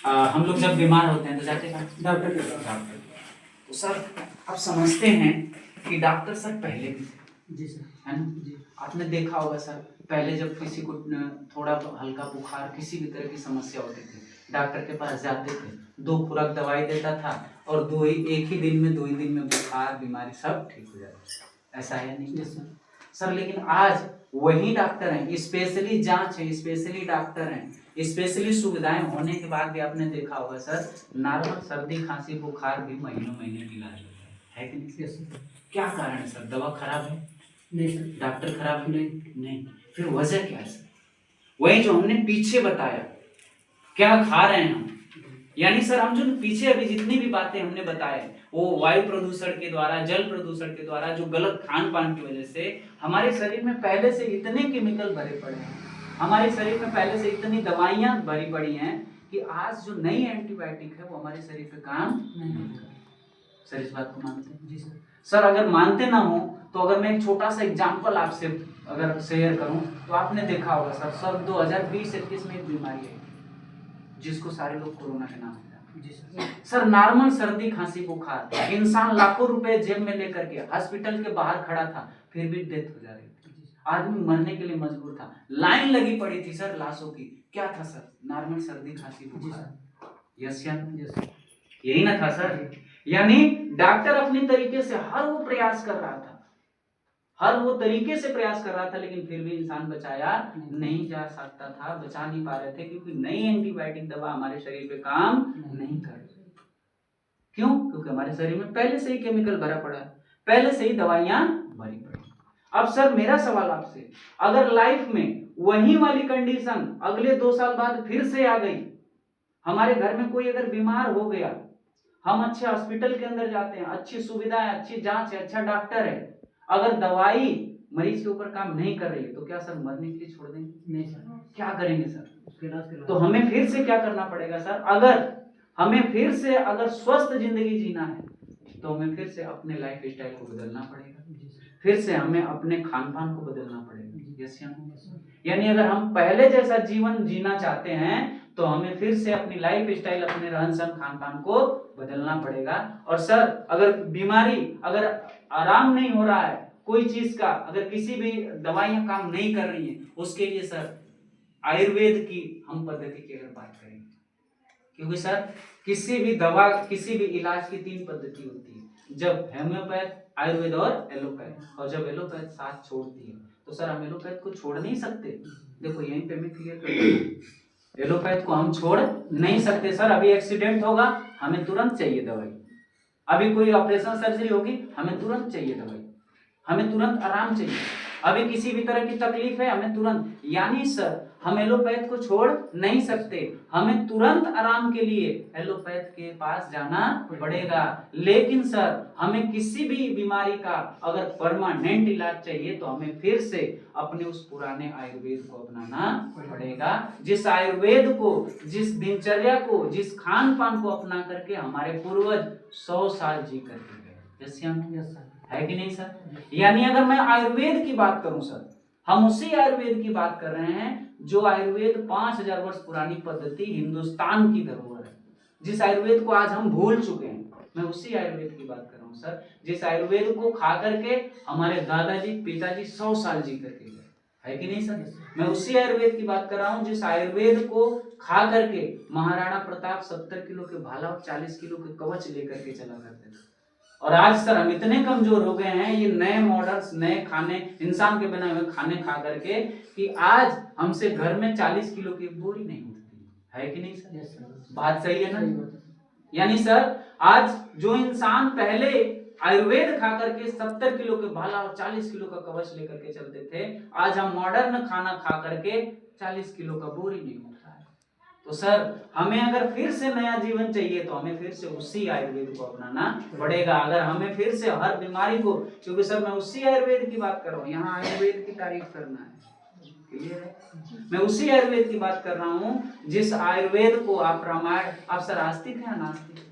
हम लोग जब बीमार होते हैं तो जाते हैं डॉक्टर के पास। डॉक्टर। तो सर आप समझते हैं कि डॉक्टर सर पहले भी थे, जी सर। है ना? जी। आपने देखा होगा सर, पहले जब किसी को थोड़ा हल्का बुखार किसी भी तरह की समस्या होती थी, डॉक्टर के पास जाते थे, 2 खुराक दवाई देता था और एक ही दिन में 2 ही दिन में बुखार बीमारी सब ठीक हो जाती। ऐसा है नहीं सर? लेकिन आज वही डॉक्टर हैं, स्पेशली जांच है, स्पेशली डॉक्टर हैं, स्पेशली सुविधाएं होने के बाद भी आपने देखा होगा सर, नॉर्मल सर्दी खांसी बुखार भी महीनों महीने इलाज होता है कि नहीं सर? क्या कारण है सर? दवा खराब है? नहीं सर। डॉक्टर खराब नहीं। फिर वजह क्या है सर? वही जो हमने पीछे बताया, क्या खा रहे हैं हम, यानी सर हम जो पीछे अभी जितनी भी बातें हमने बताए वो वायु प्रदूषण के द्वारा, जल प्रदूषण के द्वारा, जो गलत खान पान की वजह से हमारे शरीर में पहले से इतने केमिकल भरे पड़े हैं, हमारे शरीर में पहले से इतनी दवाइयां भरी पड़ी हैं कि आज जो नई एंटीबायोटिक है वो हमारे शरीर पे काम नहीं कर रही। सर इस बात को मानते हैं? जी सर। सर अगर मानते ना हो तो अगर मैं एक छोटा सा एग्जांपल आपसे अगर शेयर करूं तो आपने देखा होगा सर 2020-21 में एक बीमारी है जिसको सारे लोग कोरोना के नाम से। जी सर। सर नॉर्मल सर्दी खांसी बुखार, इंसान लाखों रुपए जेब में लेकर के हॉस्पिटल के बाहर खड़ा था, फिर भी डेथ हो जा रही थी, आदमी मरने के लिए मजबूर था, लाइन लगी पड़ी थी सर लाशों की। क्या था सर? नॉर्मल सर्दी खांसी बुखार। यस या नो? यही ना था सर? यानी डॉक्टर अपने तरीके से हर वो प्रयास कर रहा था, हर वो तरीके से प्रयास कर रहा था, लेकिन फिर भी इंसान बचाया नहीं जा सकता था, बचा नहीं पा रहे थे, क्योंकि नई एंटीबायोटिक दवा हमारे शरीर पे काम नहीं कर रही। क्यों? क्योंकि हमारे शरीर में पहले से ही केमिकल भरा पड़ा है, पहले से ही दवाइयां भरी पड़ी। अब सर मेरा सवाल आपसे, अगर लाइफ में वही वाली कंडीशन अगले 2 साल बाद फिर से आ गई, हमारे घर में कोई अगर बीमार हो गया, हम अच्छे हॉस्पिटल के अंदर जाते हैं, अच्छी सुविधाएं, अच्छी जांच है, अच्छा डॉक्टर है, अगर दवाई मरीज के ऊपर काम नहीं कर रही है तो क्या सर मरने के लिए छोड़ देंगे? नहीं सर। क्या करेंगे सर? तो हमें फिर से क्या करना पड़ेगा सर? अगर हमें फिर से अगर स्वस्थ जिंदगी जीना है तो हमें फिर से अपने लाइफ स्टाइल को बदलना पड़ेगा, फिर से हमें अपने खान पान को बदलना पड़ेगा। यस या नो? यानी अगर हम पहले जैसा जीवन जीना चाहते हैं तो हमें फिर से अपनी लाइफ स्टाइल, अपने रहन सहन खान पान को बदलना पड़ेगा। और सर अगर बीमारी, अगर आराम नहीं हो रहा है कोई चीज का, अगर किसी भी दवाइयां काम नहीं कर रही है, उसके लिए सर आयुर्वेद की हम पद्धति की अगर बात करें, क्योंकि सर किसी भी दवा, किसी भी इलाज की 3 पद्धति होती है, जब होम्योपैथ, आयुर्वेद और एलोपैथ, और जब एलोपैथ साथ छोड़ती है तो सर हम एलोपैथ को छोड़ नहीं सकते। देखो यहीं पे मैं क्लियर कर दूं, एलोपैथ को हम छोड़ नहीं सकते सर। अभी एक्सीडेंट होगा हमें तुरंत चाहिए दवाई, अभी कोई ऑपरेशन सर्जरी होगी हमें तुरंत चाहिए दवाई, हमें तुरंत आराम चाहिए, अभी किसी भी तरह की तकलीफ है हमें तुरंत, यानी सर हम एलोपैथ को छोड़ नहीं सकते, हमें तुरंत आराम के लिए एलोपैथ के पास जाना पड़ेगा। लेकिन सर हमें किसी भी बीमारी का अगर परमानेंट इलाज चाहिए तो हमें फिर से अपने उस पुराने आयुर्वेद को अपनाना पड़ेगा, जिस आयुर्वेद को, जिस दिनचर्या को, जिस खान पान को अपना करके हमारे पूर्वज 100 साल जी करके गए। है कि नहीं सर? यानी अगर मैं आयुर्वेद की बात करूं सर, हम उसी आयुर्वेद की बात कर रहे हैं जो आयुर्वेद 5000 वर्ष पुरानी पद्धति हिंदुस्तान की धरोहर है, जिस आयुर्वेद को आज हम भूल चुके हैं, मैं उसी आयुर्वेद की बात कर रहा हूं सर, जिस आयुर्वेद को खा करके हमारे दादाजी पिताजी 100 साल जी करके गए। है कि नहीं सर? मैं उसी आयुर्वेद की बात कर रहा हूं जिस आयुर्वेद को खा करके महाराणा प्रताप 70 किलो के भाला और 40 किलो के कवच लेकर के चला करते थे। और आज सर हम इतने कमजोर हो गए हैं ये नए मॉडल्स, नए खाने, इंसान के बनाए हुए खाने खा करके, कि आज हमसे घर में 40 किलो की बोरी नहीं उठती। है कि नहीं सर? बात सही है ना? यानी सर आज जो इंसान पहले आयुर्वेद खा करके 70 किलो के भाला और 40 किलो का कवच लेकर के चलते थे, आज हम मॉडर्न खाना खा करके 40 किलो का बोरी नहीं उठता है। तो सर हमें अगर फिर से नया जीवन चाहिए तो हमें फिर से उसी आयुर्वेद को अपनाना पड़ेगा। अगर हमें फिर से हर बीमारी को, क्योंकि सर मैं उसी आयुर्वेद की बात कर रहा हूँ, यहाँ आयुर्वेद की तारीफ करना है, क्लियर है? मैं उसी आयुर्वेद की बात कर रहा हूँ जिस आयुर्वेद को आप रामायण, आप सर आस्तिक है नास्तिक?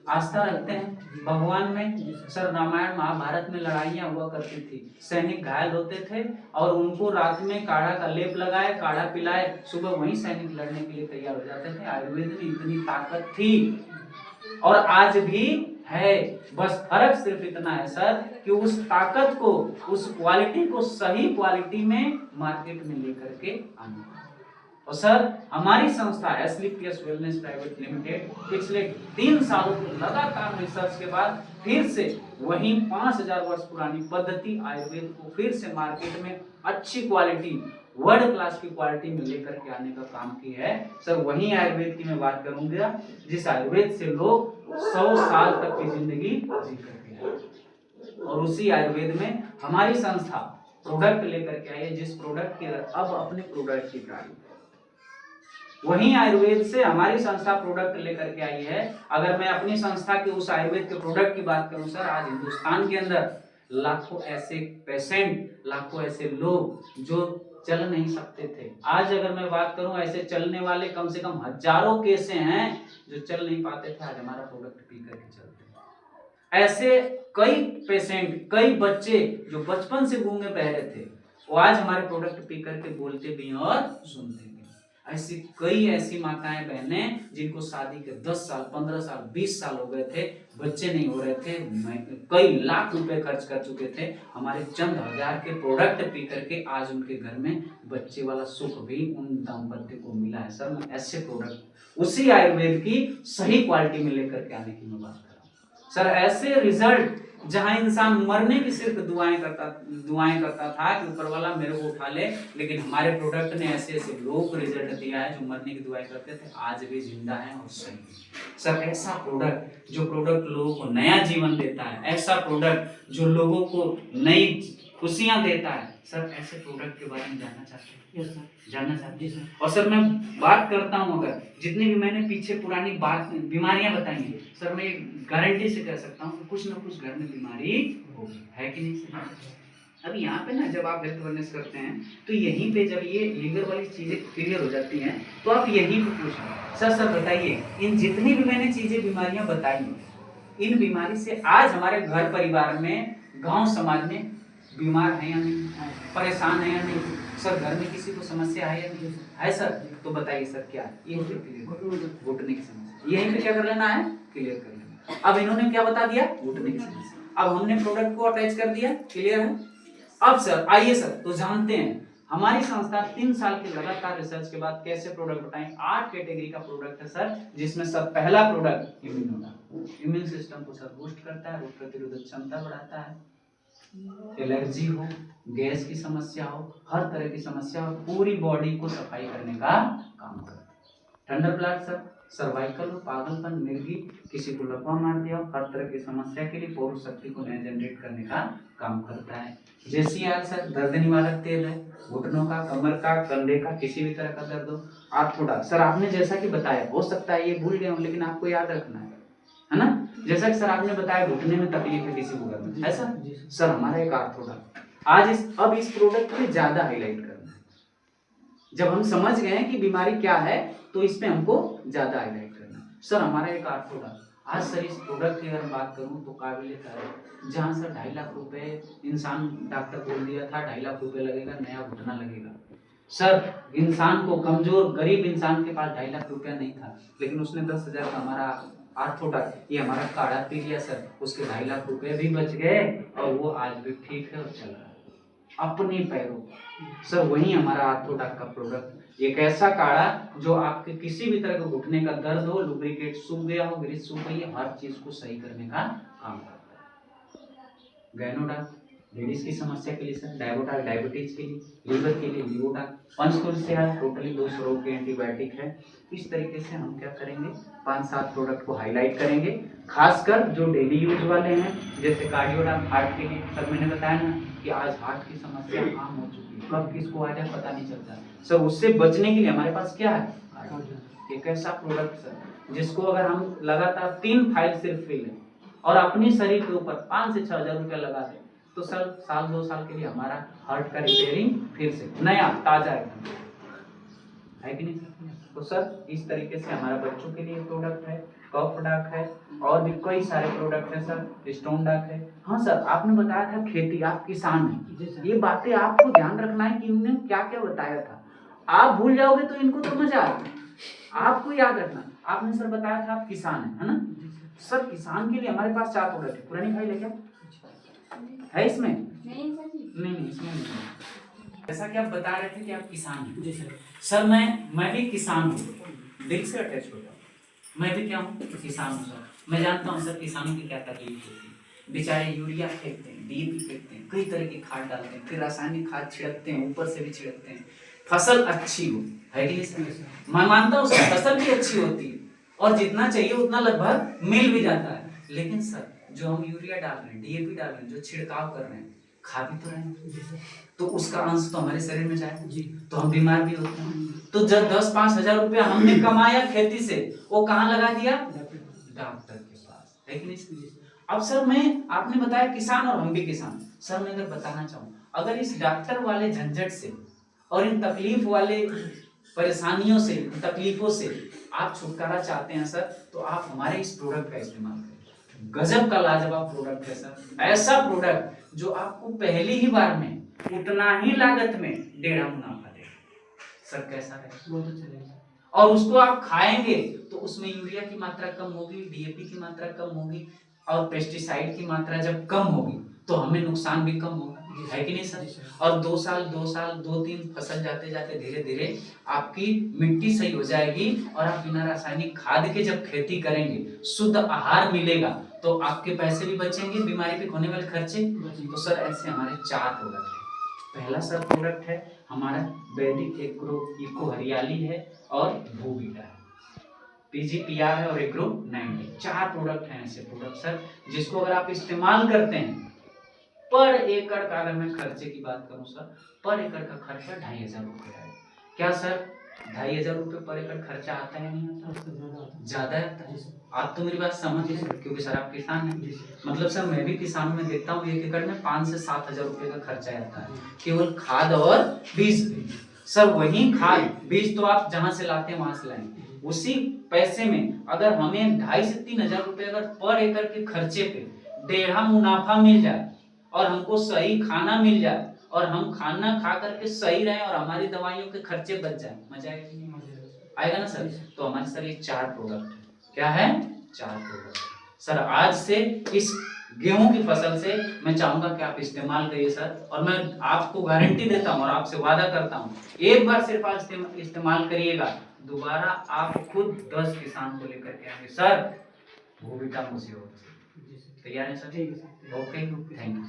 आस्था रखते हैं भगवान में। सर रामायण महाभारत में लड़ाइयाँ हुआ करती थी, सैनिक घायल होते थे और उनको रात में काढ़ा का लेप लगाए, काढ़ा पिलाए, सुबह वही सैनिक लड़ने के लिए तैयार हो जाते थे। आयुर्वेद में इतनी ताकत थी और आज भी है, बस फर्क सिर्फ इतना है सर कि उस ताकत को, उस क्वालिटी को सही क्वालिटी में मार्केट में लेकर के आना। और सर हमारी संस्था एसलीपीएस वेलनेस प्राइवेट लिमिटेड पिछले 3 सालों के लगातार रिसर्च के बाद फिर से वही 5000 वर्ष पुरानी पद्धति आयुर्वेद को फिर से मार्केट में अच्छी क्वालिटी, वर्ल्ड क्लास की क्वालिटी में लेकर के आने का काम की है। सर वही आयुर्वेद की मैं बात करूंगा जिस आयुर्वेद से लोग 100 साल तक की जिंदगी जी करके आए, और उसी आयुर्वेद में हमारी संस्था प्रोडक्ट लेकर के आई है, जिस प्रोडक्ट की अब अपने प्रोडक्ट की तारीफ, वही आयुर्वेद से हमारी संस्था प्रोडक्ट लेकर के आई है। अगर मैं अपनी संस्था के उस आयुर्वेद के प्रोडक्ट की बात करूं सर, आज हिंदुस्तान के अंदर लाखों ऐसे पेशेंट, लाखों ऐसे लोग जो चल नहीं सकते थे, आज अगर मैं बात करूं ऐसे चलने वाले कम से कम हजारों केस हैं जो चल नहीं पाते थे, आज हमारा प्रोडक्ट पी करके चलते हैं। ऐसे कई पेशेंट, कई बच्चे जो बचपन से गूंगे बहरे थे, वो आज हमारे प्रोडक्ट पी करके बोलते भी और सुनते भी। ऐसी कई ऐसी माताएं बहनें जिनको शादी के 10 साल 15 साल 20 साल हो गए थे, बच्चे नहीं हो रहे थे, कई लाख रुपए खर्च कर चुके थे, हमारे चंद हजार के प्रोडक्ट पी करके आज उनके घर में बच्चे वाला सुख भी उन दाम्पत्य को मिला है। सर मैं ऐसे प्रोडक्ट उसी आयुर्वेद की सही क्वालिटी में लेकर के आने की मैं बात कर रहा हूँ। सर ऐसे रिजल्ट जहां इंसान मरने की सिर्फ दुआएं करता था कि ऊपर वाला मेरे को उठा ले, लेकिन हमारे प्रोडक्ट ने ऐसे ऐसे लोगों को रिजल्ट दिया है जो मरने की दुआएं करते थे, आज भी जिंदा हैं और सही। सर ऐसा प्रोडक्ट, जो प्रोडक्ट लोगों को नया जीवन देता है, ऐसा प्रोडक्ट जो लोगों को नई खुशियां देता है, सर ऐसे प्रोडक्ट के बारे में जानना चाहते हैं? यस सर, जानना चाहते हैं। और सर मैं बात करता हूँ, अगर जितनी भी मैंने पीछे पुरानी बात बीमारियां बताई हैं सर, मैं गारंटी से कह सकता हूँ कि कुछ ना कुछ घर में बीमारी होगी, है कि नहीं सर? अब यहाँ पे ना जब आप हेल्थ वेलनेस करते हैं तो यहीं पे जब ये लीवर वाली चीजें क्लियर हो जाती हैं तो आप यहीं पे पूछें, सर बताइए इन जितनी भी मैंने चीजें बीमारियां बताई, इन बीमारी से आज हमारे घर परिवार में, गांव समाज में बीमार है या नहीं, परेशान है या नहीं? सर घर में किसी को समस्या है या नहीं है? सर तो बताइए सर क्या यहीं पे क्लियर, घुटने की समस्या, यहीं पे क्या कर लेना है, क्लियर कर लेना। अब इन्होंने क्या बता दिया, घुटने की समस्या, अब हमने प्रोडक्ट को अटैच कर दिया, क्लियर है। अब सर आइए सर तो जानते हैं हमारी संस्था 3 साल के लगातार रिसर्च के बाद कैसे प्रोडक्ट बताएं। 8 कैटेगरी का प्रोडक्ट है सर, जिसमें सर पहला प्रोडक्ट इम्यून सिस्टम को सर बूस्ट करता है, रोग प्रतिरोधक क्षमता बढ़ाता है, एलर्जी हो, गैस की समस्या हो, हर तरह की समस्या हो, पूरी बॉडी को सफाई करने का काम करता है। थंडर ब्लड सर, सर्वाइकल हो, पागलपन, मिर्गी, किसी को लकवा मार दिया हो, हर तरह की समस्या के लिए पौरुष शक्ति को नया जनरेट करने का काम करता है। JCR सर, दर्द निवारक तेल है, घुटनों का, कमर का, कंधे का, किसी भी तरह का दर्द हो। आर्थोडॉक्स सर, आपने जैसा कि बताया, हो सकता है ये भूल गया हूं लेकिन आपको याद रखना है ना, जैसा कि सर आपने बताया घुटने में तकलीफ है किसी को घर में, ऐसा सर हमारा एक आर्थोडॉक्स आज अब इस प्रोडक्ट पे ज्यादा हाईलाइट करना है। जब हम समझ गए हैं कि बीमारी क्या है तो इस पे हमको ज्यादा हाईलाइट करना है। सर हमारा एक आर्थोडॉक्स आज सर इस प्रोडक्ट की अगर बात करूं तो काबिल तारीफ, जहां सर 2.5 लाख रुपए इंसान, डॉक्टर बोल दिया था 2.5 लाख रुपए लगेगा, नया घुटना लगेगा। सर इंसान को, कमजोर गरीब इंसान के पास 2.5 लाख रुपया नहीं था, लेकिन उसने 10,000 का हमारा आर्थोडॉक्स, ये हमारा काढ़ा पी लिया सर, उसके 2.5 लाख रुपए भी बच गए और वो आज भी ठीक है और चल रहा है अपने पैरों। सर वही हमारा आर्थोडॉक्स का प्रोडक्ट, एक ऐसा काढ़ा जो आपके किसी भी तरह के घुटने का दर्द हो, लुब्रिकेट सूख गया हो, ग्रीस सूख गई है, हर चीज को सही करने का काम करता है। गैनोडॉक्स लेडीज की समस्या के लिए सर, डायबोटॉक्स डायबिटीज के लिए, लीवर के लिए लिवोडॉक्स, पंचतुलसी है, टोटली 200 रोग के एंटीबायोटिक है। इस तरीके से हम क्या करेंगे, 5-7 प्रोडक्ट को हाईलाइट करेंगे, खासकर जो डेली यूज वाले हैं, जैसे कार्डियोडॉक्स हार्ट के लिए। सर मैंने बताया ना कि आज हार्ट की समस्या आम हो चुकी है, कब किसको आ जाए पता नहीं चलता। सर उससे बचने के लिए हमारे पास क्या है, एक ऐसा प्रोडक्ट सर जिसको अगर हम लगातार 3 फाइल सिर्फ फिल है और अपनी शरीर के ऊपर 5 से 6 हजार रुपया लगा दें तो सर 1-2 साल के लिए हमारा हार्ट का रिपेयरिंग फिर से नया ताजा एकदम, है कि नहीं सर? तो सर इस तरीके से हमारा बच्चों के लिए प्रोडक्ट है, कफ डाक है, और भी कई सारे प्रोडक्ट है सर, स्टोन डाक है। हाँ सर, आपने बताया था खेती, आप किसान हैं, ये बातें आपको ध्यान रखना है कि इन्होंने क्या क्या बताया था। आप भूल जाओगे तो इनको तो मजा आता, आपको याद रखना। आपने सर बताया था आप किसान हैं, है ना सर? किसान के लिए हमारे पास 4 प्रोडक्ट है। पुरानी फाइल है क्या? है इसमें? नहीं इसमें नहीं। जैसा कि आप बता रहे थे कि आप किसान हैं। जी सर। सर मैं भी किसान हूँ, दिल से अटैच होता हूँ। मैं भी क्या हूँ? किसान हूँ सर। मैं जानता हूँ सर किसानों की क्या तकलीफ होती है। बेचारे यूरिया फेंकते हैं, डीएपी फेंकते हैं, कई तरह की खाद डालते हैं, फिर रासायनिक खाद छिड़कते हैं, ऊपर से भी छिड़कते हैं, फसल अच्छी हो, है कि नहीं सर? मैं मानता हूँ सर फसल भी अच्छी होती है और जितना चाहिए उतना लगभग मिल भी जाता है। लेकिन सर जो हम यूरिया डाल रहे हैं, डीएपी डाल रहे हैं, जो छिड़काव कर रहे हैं, खा भी तो रहे हैं, तो उसका अंश तो हमारे शरीर में जाए जी, तो हम बीमार भी होते हैं। तो जब 10-5 हजार रुपया हमने कमाया खेती से, वो कहाँ लगा दिया? डॉक्टर के पास, है कि नहीं? अब सर आपने बताया किसान और हम भी किसान। सर मैं अगर बताना चाहूँ, अगर इस डॉक्टर वाले झंझट से और इन तकलीफ वाले परेशानियों से, तकलीफों से आप छुटकारा चाहते हैं सर, तो आप हमारे इस प्रोडक्ट का इस्तेमाल करें। गजब का लाजवाब प्रोडक्ट है सर, ऐसा प्रोडक्ट जो आपको पहली ही बार में उतना ही लागत में 1.5 मुनाफा देगा। सर कैसा है? बहुत अच्छा है। और उसको आप खाएंगे तो उसमें यूरिया की मात्रा कम होगी, डीएपी की मात्रा कम होगी, और पेस्टिसाइड की मात्रा जब कम होगी तो हमें नुकसान भी कम होगा, है कि नहीं सर? और 2 साल 2-3 फसल जाते जाते धीरे धीरे आपकी मिट्टी सही हो जाएगी और आप बिना रासायनिक खाद के जब खेती करेंगे, शुद्ध आहार मिलेगा, तो आपके पैसे भी बचेंगे, बीमारी पे होने वाले खर्चे। तो सर ऐसे हमारे 4 प्रोडक्ट है। पहला सर प्रोडक्ट है हमारा वैदिक एग्रो इको हरियाली है और भूबीटा है, पीजीपीआर है और एग्रो 90। 4 प्रोडक्ट हैं ऐसे प्रोडक्ट सर, जिसको अगर आप इस्तेमाल करते हैं, पर एकड़ का अगर मैं खर्चे की बात करूं सर, पर एकड़ का खर्चा 2,500 रुपये है। क्या सर 2,500 रुपये पर एकड़ खर्चा आता है? नहीं आता? ज्यादा आता है। आप तो मेरी बात समझ लीजिए, क्योंकि सर आप किसान हैं। मतलब सर मैं भी किसान में देखता हूँ 1 एकड़ में 5 से 7 हजार रुपये का खर्चा आता है, केवल खाद और बीज पे। सर वही खाद बीज तो आप जहां से लाते हैं वहां से लाएंगे, उसी पैसे में अगर हमें 2,500 से 3,000 रुपये अगर पर एकड़ के खर्चे पे 1.5 मुनाफा मिल जाए और हमको सही खाना मिल जाए और हम खाना खा करके सही रहे और हमारी दवाइयों के खर्चे बच जाए, मजा आएगा कि नहीं? आएगा ना सर? तो हमारे सर ये 4 प्रोडक्ट है। क्या है? 4 प्रोडक्ट। सर आज से इस गेहूं की फसल से मैं चाहूंगा कि आप इस्तेमाल करिए सर, और मैं आपको गारंटी देता हूं और आपसे वादा करता हूं, एक बार सिर्फ आप इस्तेमाल करिएगा, दोबारा आप खुद 10 किसान को लेकर के आएंगे सर, वो भी काम मुझे होगा। तैयार है सर? Okay, thank you.